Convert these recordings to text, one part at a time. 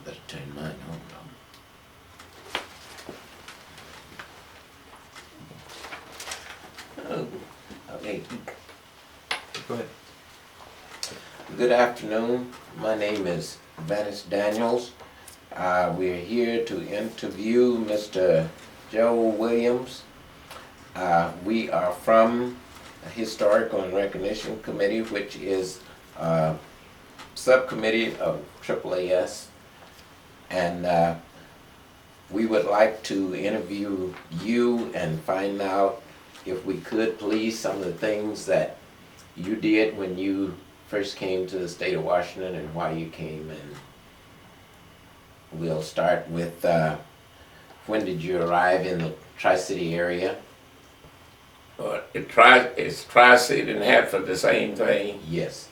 better turn mine on. Oh, okay. Go ahead. Good afternoon. My name is Venice Daniels. We're here to interview Mr. Joe Williams. We are from a Historical and Recognition Committee, which is a subcommittee of AACCES, and we would like to interview you and find out, if we could please, some of the things that you did when you first came to the state of Washington and why you came. And we'll start with when did you arrive in the Tri-City area? It's Tri-City and Hanford the same thing. Yes.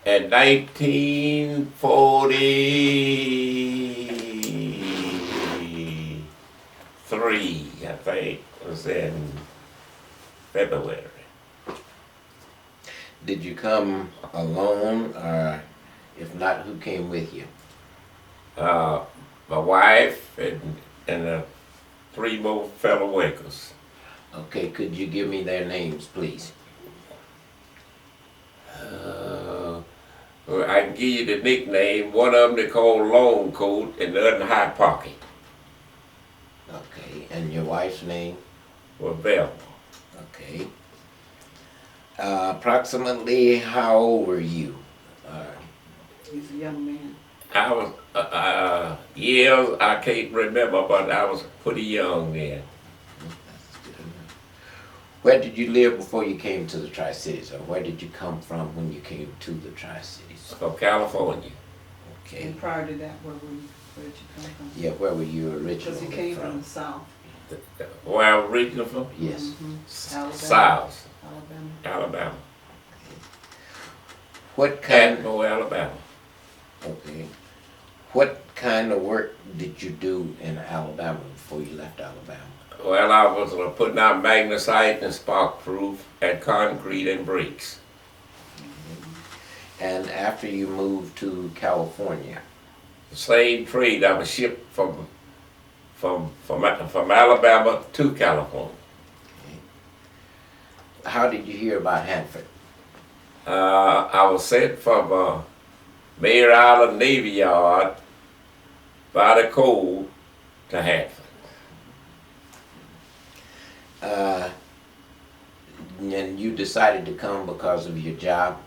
In 1943, I think, was in February. Did you come alone, or if not, who came with you? My wife and 3 more fellow workers. Okay, could you give me their names, please? Well, I can give you the nickname. One of them they call Long Coat and the other High Pocket. Okay, and your wife's name? Well, Bell. Okay. Approximately how old were you? He's a young man. I was, years I can't remember, but I was pretty young then. Where did you live before you came to the Tri-Cities, or where did you come from when you came to the Tri-Cities? From California. Okay. And prior to that, where did you come from? Yeah, where were you Because originally he came from? from the south. Where I was originally from? Yes. Alabama. South, Alabama. Alabama. What kind? Canton, Alabama. Okay. What kind of work did you do in Alabama before you left Alabama? Well, I was putting out magnesite and spark-proof and concrete and bricks. And after you moved to California? The same trade. I was shipped from Alabama to California. How did you hear about Hanford? I was sent from Mayor Island Navy Yard by the code to Hanford. And you decided to come because of your job?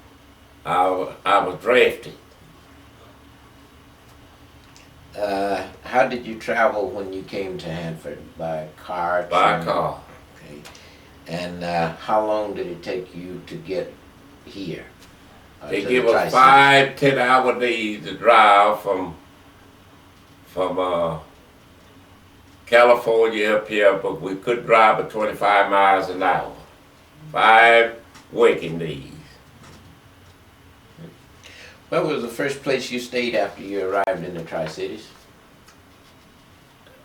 I was drafted. How did you travel when you came to Hanford? By car? By train? car. Okay. And how long did it take you to get here? They to give the us Tri-Cities? 5, 10-hour days to drive from California up here, but we could drive at 25 miles an hour. 5 working days. Where was the first place you stayed after you arrived in the Tri-Cities?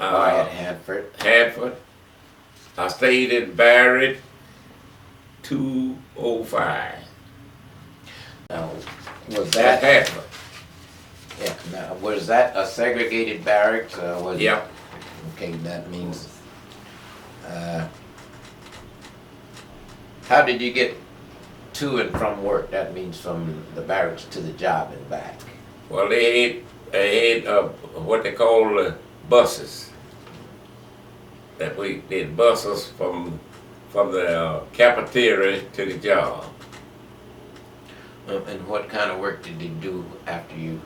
Or at Hanford? Hanford. I stayed in Barrett 205. Now, was At that Hanford. yeah? Now, was that a segregated barracks? Was Yep. It, okay, that means. How did you get to and from work? That means from the barracks to the job and back. Well, they had what they call buses. That we did buses from the cafeteria to the job. And what kind of work did you do after you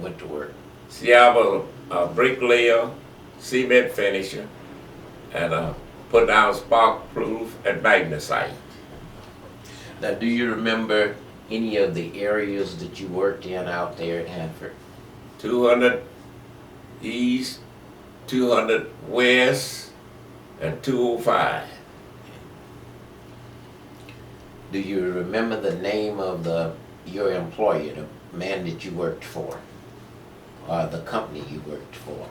went to work? See, I was a bricklayer, cement finisher, and put down spark-proof and magnesite. Now, do you remember any of the areas that you worked in out there at Hanford? 200 East, 200 West, and 205. Do you remember the name of your employer, the man that you worked for, or the company you worked for?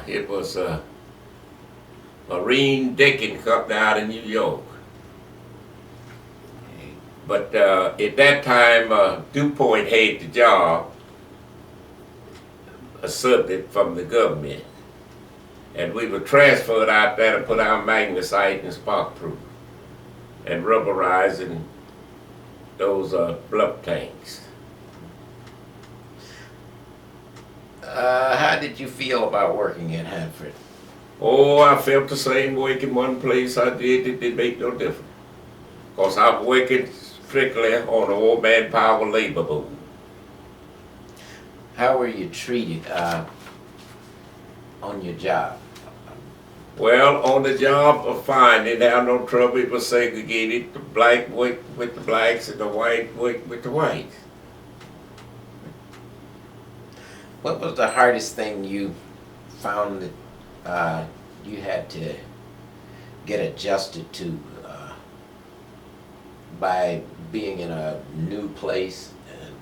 It was a Marine Decking Company out in New York. But at that time, DuPont had the job, a subject from the government. And we were transferred out there to put our magnesite and spark proof and rubberizing those bluff tanks. How did you feel about working at Hanford? Oh, I felt the same work in one place I did. It didn't make no difference. Because I'm working strictly on the old manpower labor board. How were you treated on your job? Well, on the job, fine. Didn't have no trouble. It was segregated. The black worked with the blacks and the white worked with the whites. What was the hardest thing you found that you had to get adjusted to by being in a new place and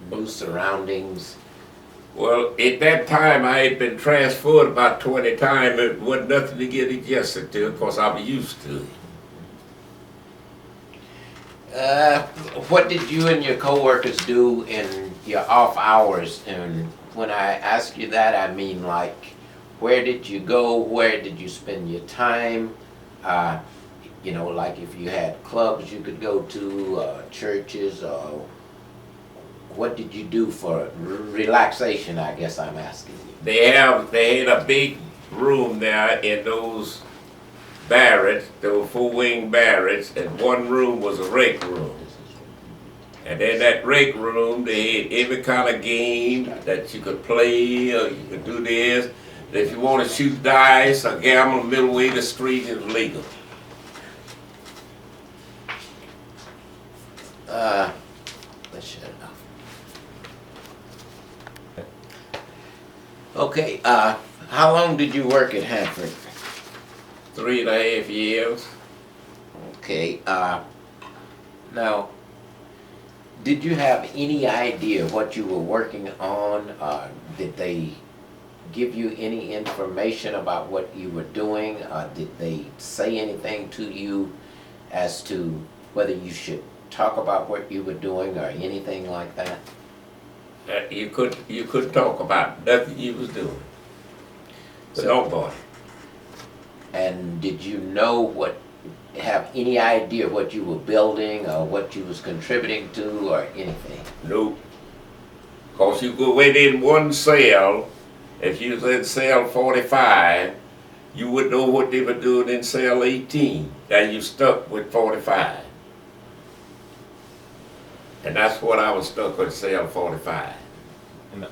new surroundings? Well, at that time, I had been transferred about 20 times. It wasn't nothing to get adjusted to because I was used to it. What did you and your coworkers do in your off hours? And when I ask you that, I mean like, where did you go? Where did you spend your time? You know, like if you had clubs you could go to, churches, what did you do for relaxation, I guess I'm asking you. They had a big room there in those barracks. There were 4-wing barracks, and one room was a rec room. And in that rec room, they had every kind of game that you could play, or you could do this. And if you want to shoot dice or gamble middle way to the street, it was legal. Let's shut it off. Okay, how long did you work at Hanford? 3.5 years. Okay, now, did you have any idea what you were working on? Did they give you any information about what you were doing? Did they say anything to you as to whether you should talk about what you were doing or anything like that? You couldn't talk about nothing you was doing. To nobody. And did you know have any idea what you were building or what you was contributing to or anything? Nope. Cause you go within one cell, if you was in cell 45, you wouldn't know what they were doing in cell 18. Now you stuck with 45. And that's what I was stuck with, cell 45. And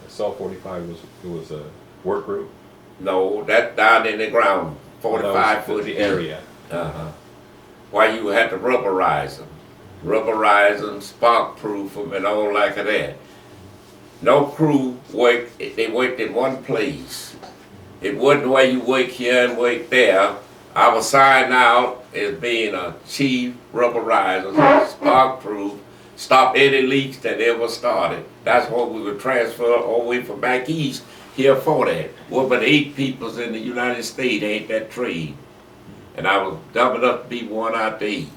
cell 45 was a work group? No, that down in the ground, 45 foot the area. Why you had to rubberize them, spark proof them, and all like that. No crew worked, they worked in one place. It wasn't where you work here and work there. I was signed out as being a chief rubberizer, spark proof, stop any leaks that ever started. That's what we were transferred all the way from back east here for that. Well, but 8 peoples in the United States ain't that trade. And I was doubled up to be one out there.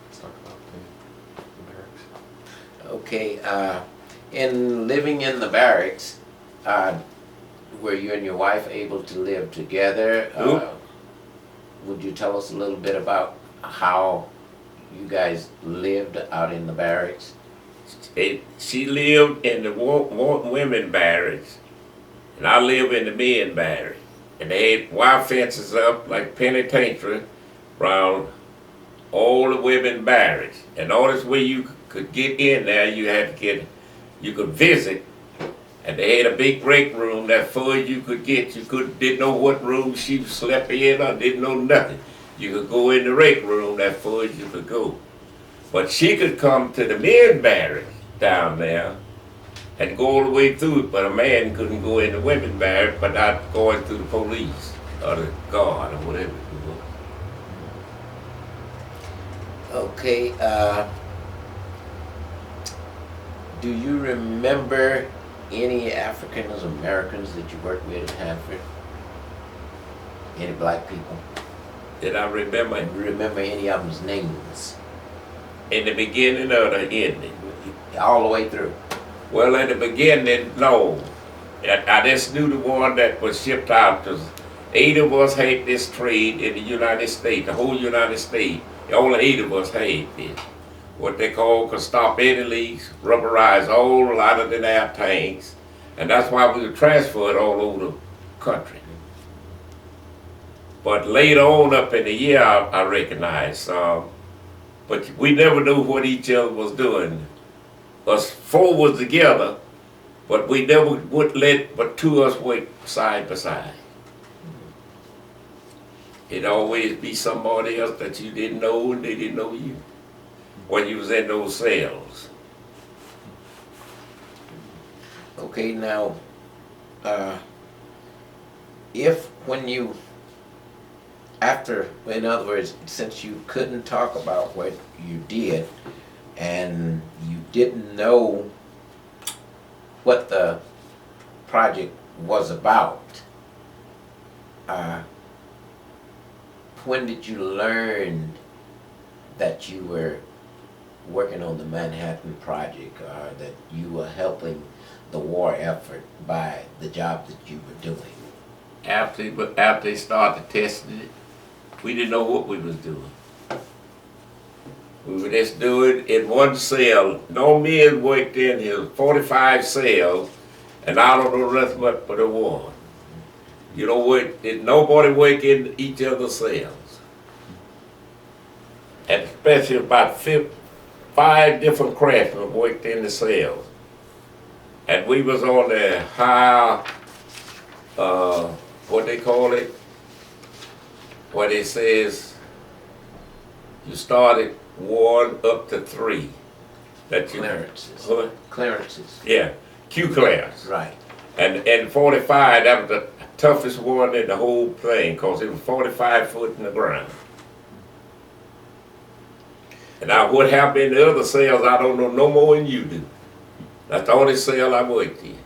Let's talk about the barracks. Okay, in living in the barracks, were you and your wife able to live together? Would you tell us a little bit about how you guys lived out in the barracks? She lived in the women barracks, and I lived in the men barracks. And they had wire fences up like penitentiary around all the women barracks. And the only way you could get in there, you could visit. And they had a big break room that far you could get. Didn't know what room she slept in or didn't know nothing. You could go in the rec room that far you could go. But she could come to the men barracks down there and go all the way through it, but a man couldn't go in the women barracks but not going through the police or the guard or whatever it was. Okay, do you remember any Africans Americans that you worked with at Hanford? Any black people? Did I remember? And remember any of them's names? In the beginning or the ending? All the way through. Well, in the beginning, no. I just knew the one that was shipped out. 'Cause 8 of us hate this trade in the United States, the whole United States. Only 8 of us hate it. What they call could stop any leaks, rubberize all out of the air tanks, and that's why we were transferred all over the country. But later on up in the year, I recognized some, but we never knew what each other was doing. Us 4 was together, but we never would let but 2 of us work side by side. It'd always be somebody else that you didn't know and they didn't know you when you was in those cells. Okay, now, if when you, after, in other words, since you couldn't talk about what you did and you didn't know what the project was about, when did you learn that you were working on the Manhattan Project, or that you were helping the war effort by the job that you were doing? After they started testing it, we didn't know what we was doing. We were just doing in one cell. No men worked in here, 45 cells, and I don't know the rest of it but the one. You know what? Did nobody work in each other's cells. And especially about 5 different craftsmen worked in the cells. And we was on the high, what they call it? What it says, you started 1 up to 3. That you, Clearances. What? Clearances. Yeah, Q class. Right. And 45, that was the toughest one in the whole thing, because it was 45 foot in the ground. And now what happened in the other cells, I don't know no more than you do. That's the only cell I worked in.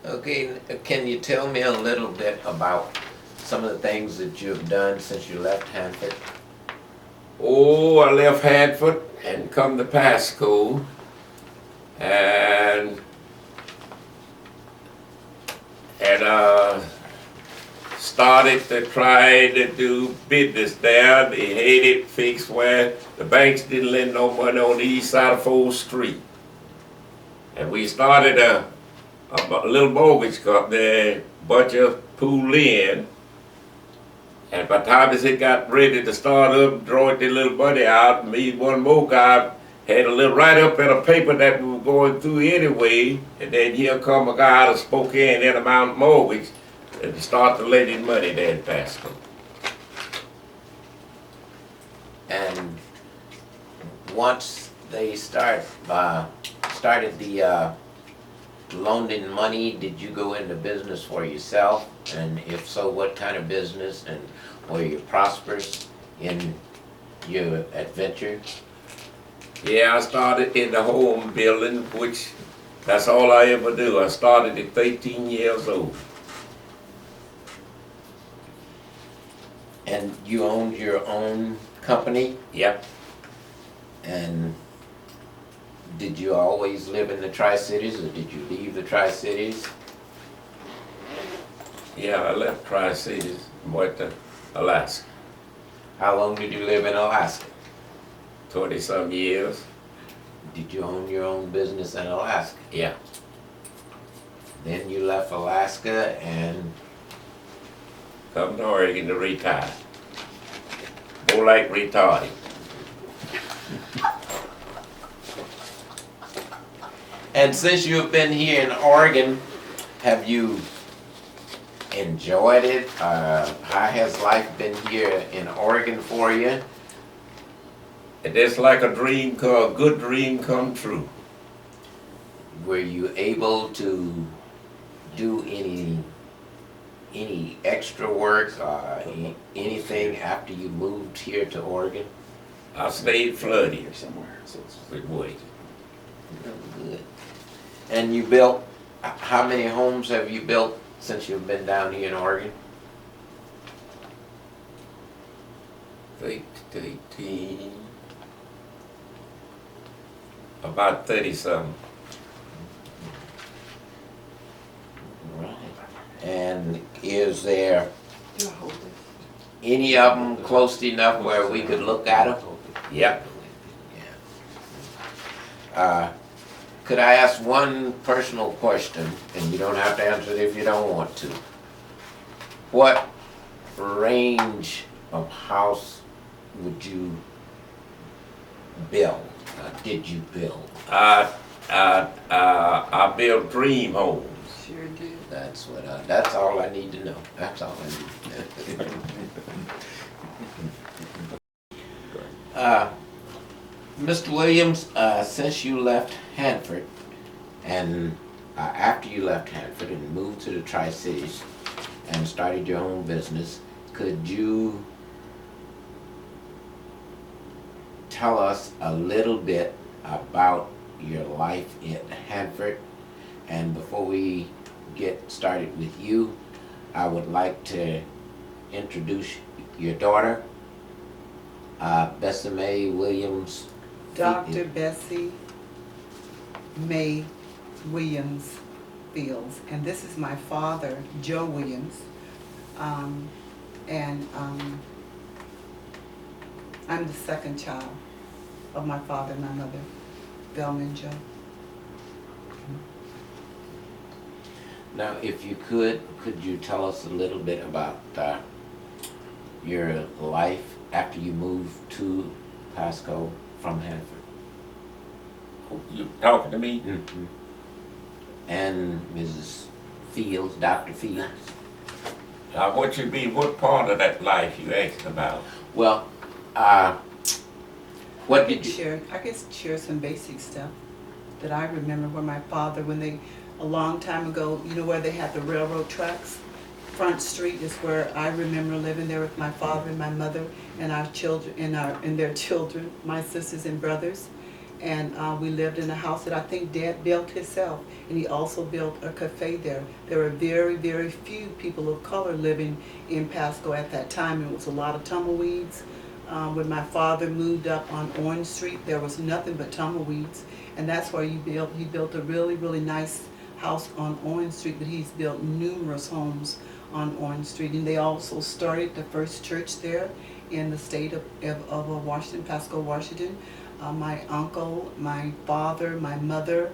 Okay, can you tell me a little bit about some of the things that you've done since you left Hanford? Oh, I left Hanford and come to Pasco, and started to try to do business there. They had it fixed where the banks didn't lend no money on the east side of 4th Street. And we started a little mortgage company, bunch of pool in. And by the time it got ready to start up, drawing the little money out, me and one more guy had a little write-up in a paper that we were going through anyway. And then here come a guy out of Spokane in a Mountain Mortgage and start to lend him money there in Pasco. And once they started the loaning money, did you go into business for yourself? And if so, what kind of business? And were you prosperous in your adventure? Yeah, I started in the home building, which that's all I ever do. I started at 13 years old. And you owned your own company? Yep. And did you always live in the Tri-Cities, or did you leave the Tri-Cities? Yeah, I left Tri-Cities and went to Alaska. How long did you live in Alaska? 20-some years. Did you own your own business in Alaska? Yeah. Then you left Alaska and Come to Oregon to retire. More like retarded. And since you've been here in Oregon, have you enjoyed it? How has life been here in Oregon for you? And it's like a good dream come true. Were you able to do any extra work, anything after you moved here to Oregon? I stayed flooded somewhere. So it's with wood. Really good. And you built, how many homes have you built since you've been down here in Oregon? 18. About 30-something. Right. And is there Do I hold this? any of them close enough where we could look at them? Yep. Could I ask one personal question, and you don't have to answer it if you don't want to? What range of house would you build? Did you build? I build dream homes. Sure do. That's all I need to know. That's all I need to know. Mr. Williams, since you left Hanford, and after you left Hanford and moved to the Tri-Cities and started your own business, could you tell us a little bit about your life in Hanford? And before we get started with you, I would like to introduce your daughter, Bessie Mae Williams. Dr. Bessie Mae Williams Fields, and this is my father, Joe Williams, and I'm the second child of my father and my mother, Velma and Joe. Now, if you could you tell us a little bit about your life after you moved to Pasco from Hanford? You talking to me? Mm-hmm. And Mrs. Fields, Dr. Fields? What part of that life you asking about? Well, what did you... I could share some basic stuff that I remember where my father, a long time ago, you know where they had the railroad tracks? Front Street is where I remember living there with my father and my mother and our children and their children, my sisters and brothers. And we lived in a house that I think Dad built himself, and he also built a cafe there. There were very, very few people of color living in Pasco at that time. It was a lot of tumbleweeds. When my father moved up on Orange Street, there was nothing but tumbleweeds, and that's where he built a really, really nice house on Orange Street, but he's built numerous homes on Orange Street. And they also started the first church there in the state of Washington, Pasco, Washington. My uncle, my father, my mother,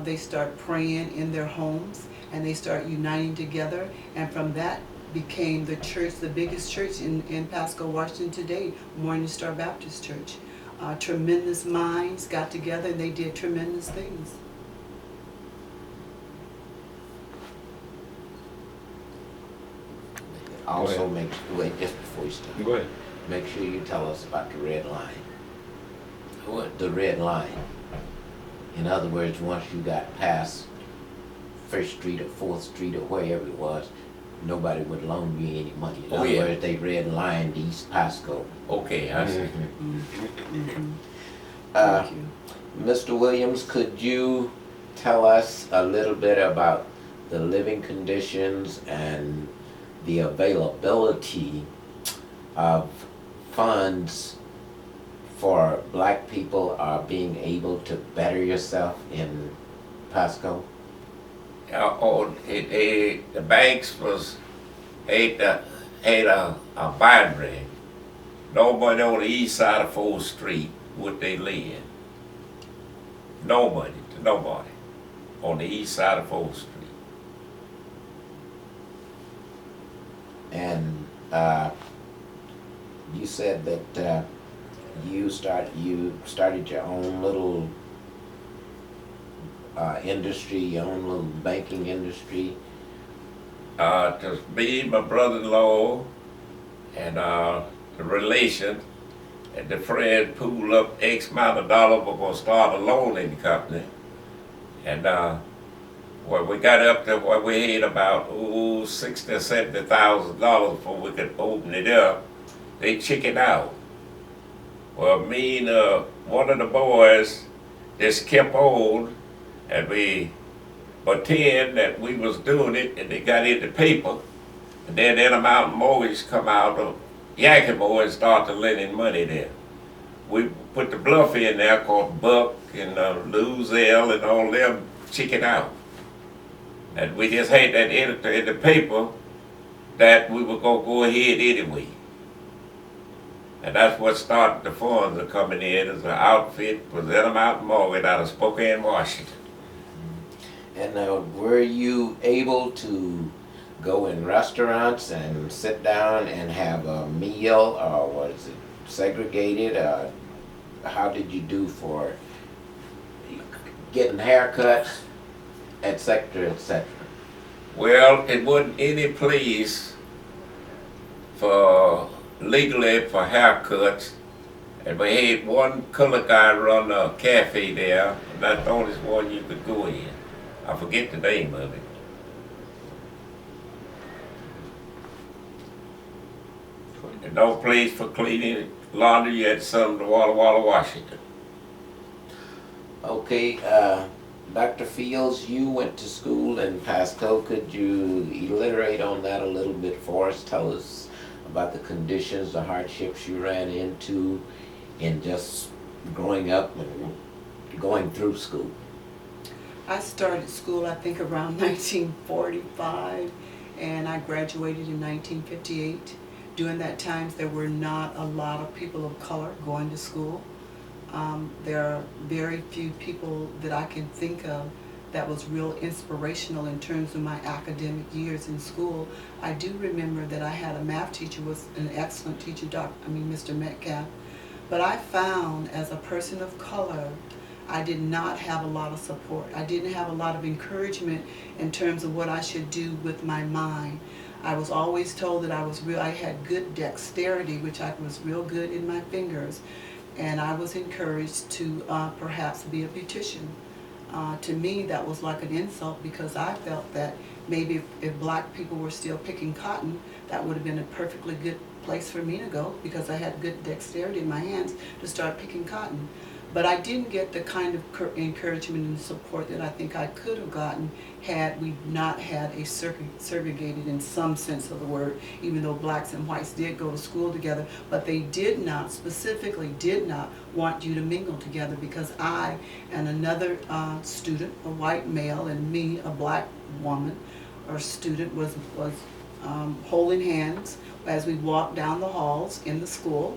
they start praying in their homes, and they start uniting together, and from that became the church, the biggest church in Pasco, Washington today, Morning Star Baptist Church. Tremendous minds got together and they did tremendous things. Also, wait, just before you start. Go ahead. Make sure you tell us about the red line. What? The red line. In other words, once you got past First Street or 4th Street or wherever it was, nobody would loan you any money. In other words, they red lined East Pasco. Okay, I see. Thank you. Mr. Williams, could you tell us a little bit about the living conditions and the availability of funds for black people being able to better yourself in Pasco? The banks had a boundary. Nobody on the east side of 4th Street would they lend. Nobody to nobody on the east side of 4th Street. And you said that you started your own little industry, your own little banking industry. Just me, my brother-in-law, and the relation, and the friend pooled up X amount of dollars. We're gonna start a loaning company, and well, we got up to what we had about $60,000 or $70,000 before we could open it up. They chickened out. Well, me and one of the boys just kept on, and we pretend that we was doing it, and they got in the paper, and then that amount of mortgage come out of Yakimo and started lending money there. We put the bluff in there, called Buck and Luzelle and all them chicken out. And we just had that editor in the paper that we were gonna go ahead anyway. And that's what started the funds are coming in as an outfit, Present Mountain Morgan out of Spokane, Washington. And were you able to go in restaurants and sit down and have a meal, or was it segregated? How did you do for getting haircuts, etc., etc.? Well, it wasn't any place for legally for haircuts, and we had one color guy run a cafe there, and that's the only one you could go in. I forget the name of it. And no place for cleaning laundry. You had to send them to Walla Walla, Washington. Okay, Dr. Fields, you went to school in Pasco. Could you elaborate on that a little bit for us? Tell us about the conditions, the hardships you ran into in just growing up and going through school. I started school, I think, around 1945, and I graduated in 1958. During that time, there were not a lot of people of color going to school. There are very few people that I can think of that was real inspirational in terms of my academic years in school. I do remember that I had a math teacher, was an excellent teacher, Mr. Metcalf. But I found, as a person of color, I did not have a lot of support. I didn't have a lot of encouragement in terms of what I should do with my mind. I was always told that I had good dexterity, which I was real good in my fingers, and I was encouraged to perhaps be a beautician. To me, that was like an insult, because I felt that maybe if black people were still picking cotton, that would have been a perfectly good place for me to go, because I had good dexterity in my hands to start picking cotton. But I didn't get the kind of encouragement and support that I think I could have gotten had we not had a segregated, in some sense of the word, even though blacks and whites did go to school together, but they did not, specifically did not want you to mingle together, because I and another student, a white male, and me, a black woman or student, was holding hands as we walked down the halls in the school,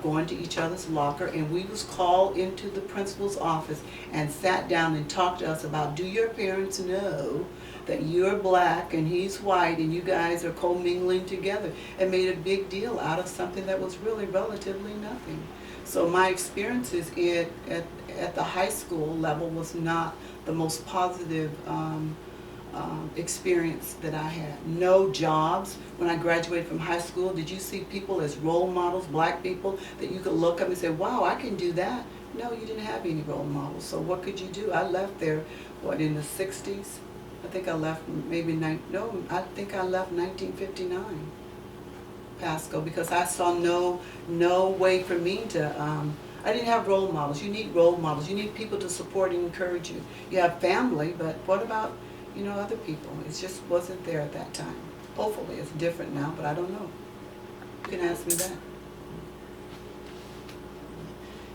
going to each other's locker, and we was called into the principal's office and sat down and talked to us about, do your parents know that you're black and he's white and you guys are commingling together, and made a big deal out of something that was really relatively nothing. So my experiences at the high school level was not the most positive experience that I had. No jobs. When I graduated from high school, did you see people as role models, black people, that you could look up and say, wow, I can do that? No, you didn't have any role models. So what could you do? I left there, in the 60s? I think I left I think I left 1959, Pasco, because I saw no way for me to, I didn't have role models. You need role models. You need people to support and encourage you. You have family, but what about other people? It just wasn't there at that time. Hopefully it's different now, but I don't know. You can ask me that.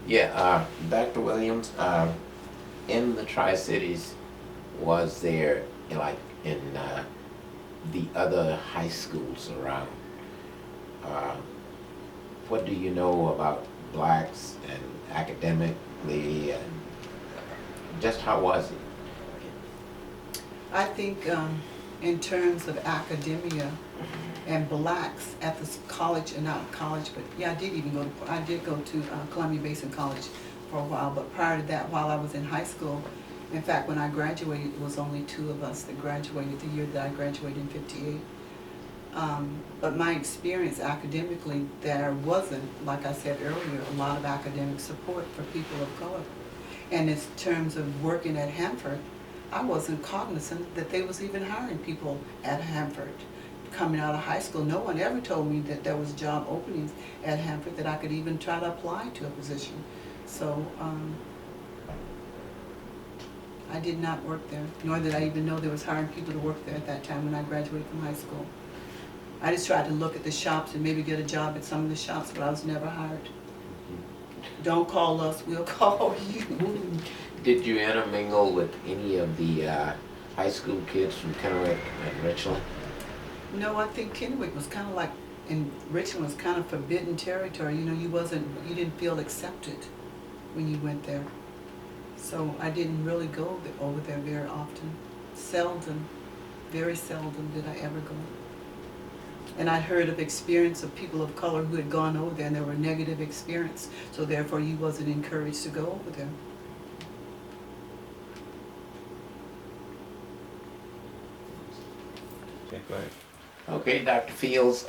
Yeah, Dr. Williams, in the Tri-Cities, was there, like in the other high schools around, what do you know about blacks and academically, and just how was it? I think in terms of academia and blacks at the college, and not college, but yeah, I did go to Columbia Basin College for a while, but prior to that, while I was in high school, in fact, when I graduated, it was only 2 of us that graduated the year that I graduated in '58. But my experience academically, there wasn't, like I said earlier, a lot of academic support for people of color. And in terms of working at Hanford, I wasn't cognizant that they was even hiring people at Hanford. Coming out of high school, no one ever told me that there was job openings at Hanford, that I could even try to apply to a position. So I did not work there, nor did I even know there was hiring people to work there at that time when I graduated from high school. I just tried to look at the shops and maybe get a job at some of the shops, but I was never hired. Don't call us, we'll call you. Did you intermingle with any of the high school kids from Kennewick and Richland? No, I think Kennewick was kind of like, and Richland was kind of forbidden territory. You know, you didn't feel accepted when you went there. So I didn't really go over there very often. Seldom, very seldom did I ever go. And I heard of experience of people of color who had gone over there and there were negative experience. So therefore you wasn't encouraged to go over there. Okay, go ahead. Okay, Dr. Fields,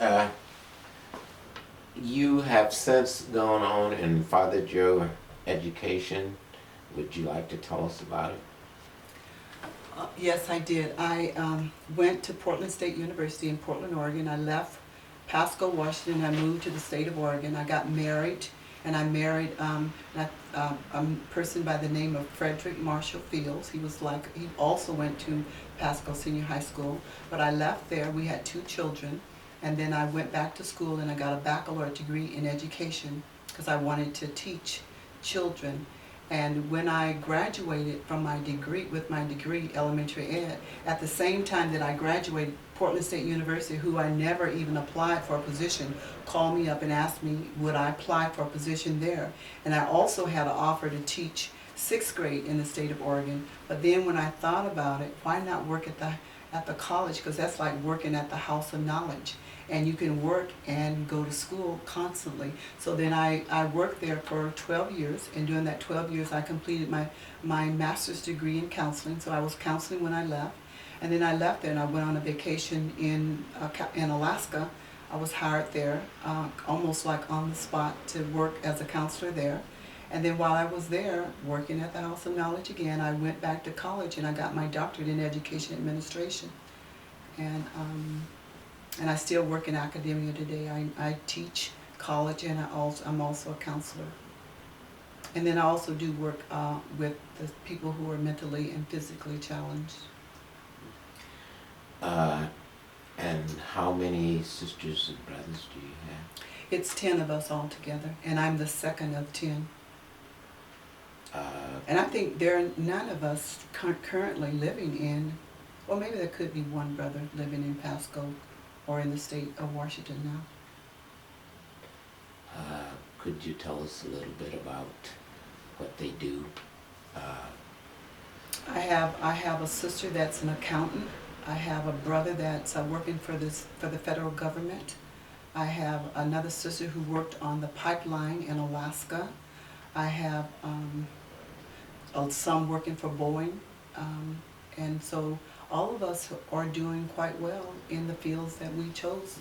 you have since gone on and fathered your education. Would you like to tell us about it? Yes, I did. I went to Portland State University in Portland, Oregon. I left Pasco, Washington. I moved to the state of Oregon. I got married, and I married a person by the name of Frederick Marshall Fields. He also went to Pasco Senior High School, but I left there. We had 2 children, and then I went back to school and I got a baccalaureate degree in education because I wanted to teach children. And when I graduated from my degree, elementary ed, at the same time that I graduated, Portland State University, who I never even applied for a position, called me up and asked me would I apply for a position there. And I also had an offer to teach 6th grade in the state of Oregon. But then when I thought about it, why not work at the college? Because that's like working at the house of knowledge. And you can work and go to school constantly. So then I worked there for 12 years, and during that 12 years I completed my master's degree in counseling, so I was counseling when I left. And then I left there and I went on a vacation in Alaska. I was hired there, almost like on the spot, to work as a counselor there. And then while I was there, working at the House of Knowledge again, I went back to college and I got my doctorate in education administration. And I still work in academia today. I teach college, and I'm also a counselor. And then I also do work with the people who are mentally and physically challenged. And how many sisters and brothers do you have? It's 10 of us all together, and I'm the second of 10. And I think there are none of us currently living in, well, maybe there could be one brother living in Pasco or in the state of Washington now. Could you tell us a little bit about what they do? I have a sister that's an accountant. I have a brother that's working for the federal government. I have another sister who worked on the pipeline in Alaska. I have some working for Boeing, and so all of us are doing quite well in the fields that we chose.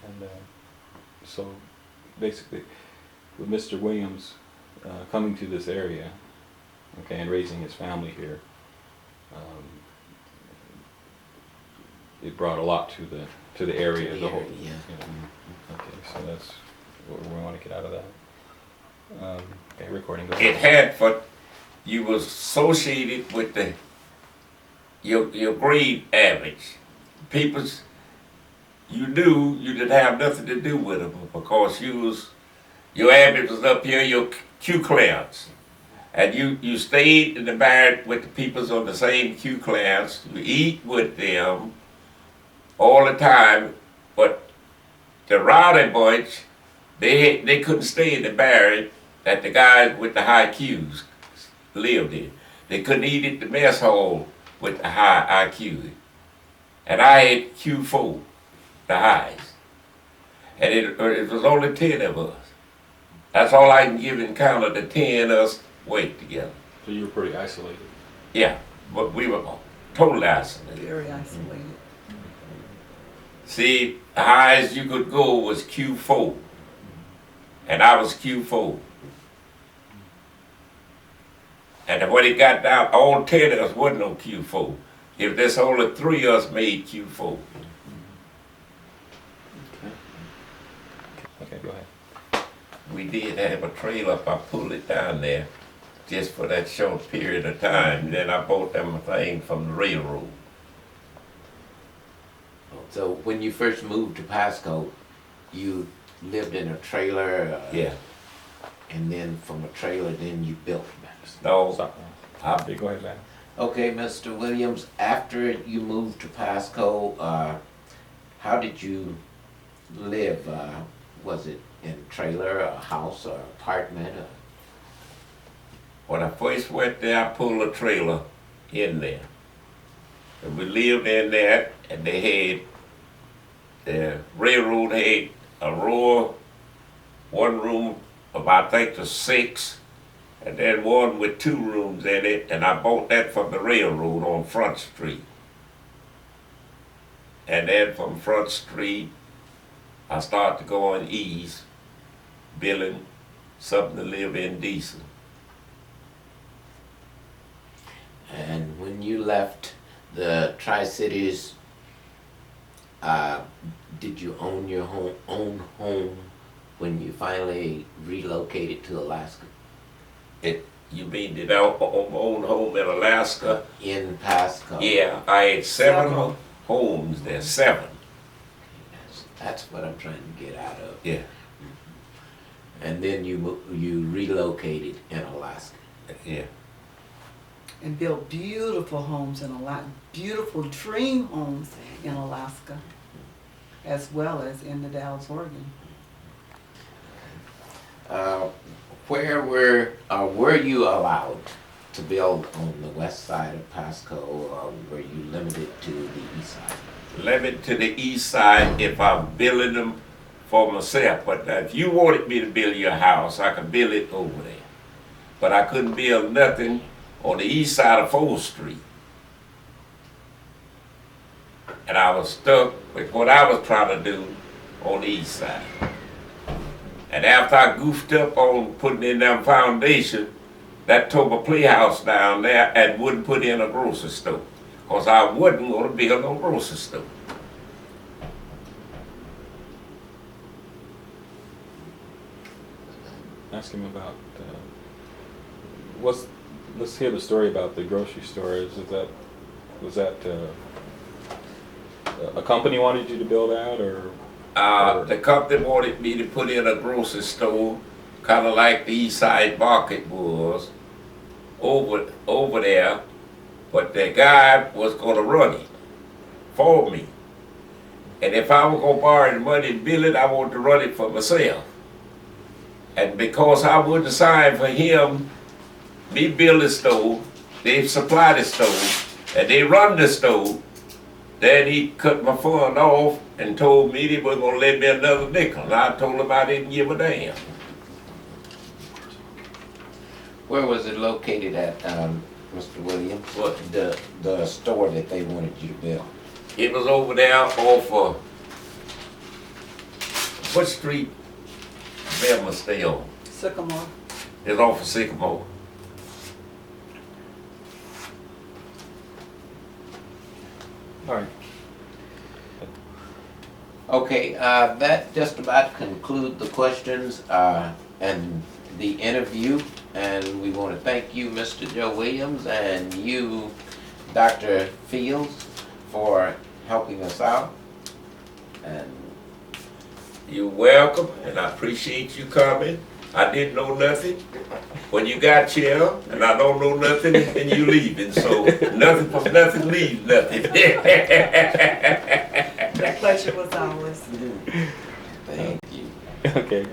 And so basically, with Mr. Williams coming to this area, okay, and raising his family here, it brought a lot to the area as a whole. Yeah. Okay, so that's what we want to get out of that. Okay, recording goes It on. Hanford, you was associated with your grade average. People's, you didn't have nothing to do with them because your average was up here, your Q class. And you stayed in the bar with the peoples on the same Q class, you eat with them all the time, but the rowdy bunch, they couldn't stay in the bar that the guys with the high Qs lived in. They couldn't eat at the mess hall with the high IQ. And I had Q4, the highest. And it was only 10 of us. That's all I can give in count of the 10 of us wait together. So you were pretty isolated. Yeah, but we were totally isolated. Very isolated. See, the highest you could go was Q4. And I was Q4. And when it got down, all 10 of us wasn't on Q4. If there's only 3 of us made Q4. Okay, go ahead. We did have a trail up, I pulled it down there just for that short period of time. Then I bought them a thing from the railroad. So when you first moved to Pasco, you lived in a trailer? Yeah. And then from a trailer, then you built Madison? No, Stop. I, Go ahead, man. Okay, Mr. Williams, after you moved to Pasco, how did you live? Was it in a trailer, a house, or apartment? when I first went there, I pulled a trailer in there. And we lived in that, and they had, the railroad had a row, one room of I think the 6, and then one with 2 rooms in it, and I bought that from the railroad on Front Street. And then from Front Street, I started to go on east, building something to live in decent. And when you left the Tri-Cities, did you own your own home when you finally relocated to Alaska? You mean did I own home in Alaska? In Pasco? Yeah, I had 7 Several. homes there, 7. That's what I'm trying to get out of. Yeah, And then you relocated in Alaska. yeah. And built beautiful homes in Alaska, beautiful dream homes in Alaska, as well as in the Dalles, Oregon. Where were you allowed to build on the west side of Pasco, or were you limited to the east side? Limited to the east side if I'm building them for myself. But if you wanted me to build your house, I could build it over there. But I couldn't build nothing on the east side of 4th Street. And I was stuck with what I was trying to do on the east side. And after I goofed up on putting in that foundation, that tore my playhouse down there and wouldn't put in a grocery store. Because I wasn't going to build no grocery store. Ask him about let's hear the story about the grocery store. Was that a company wanted you to build out, or The company wanted me to put in a grocery store, kind of like the East Side Market was, over there, but the guy was going to run it for me. And if I was going to borrow the money to build it, I wanted to run it for myself. And because I wouldn't sign for him, me build the store, they supply the store, and they run the store, then he cut my fund off and told me they were going to let me another nickel. And I told him I didn't give a damn. Where was it located at, Mr. Williams? What? The store that they wanted you to build? It was over there off of, what street Velma stay on? Sycamore. It's off of Sycamore. all right? Okay, that just about conclude the questions and the interview. And we want to thank you, Mr. Joe Williams, and you, Dr. Fields, for helping us out. And You're welcome, and I appreciate you coming. I didn't know nothing when you got here, and I don't know nothing and you leaving. So nothing from nothing leaves nothing. The pleasure was ours. thank you. Okay.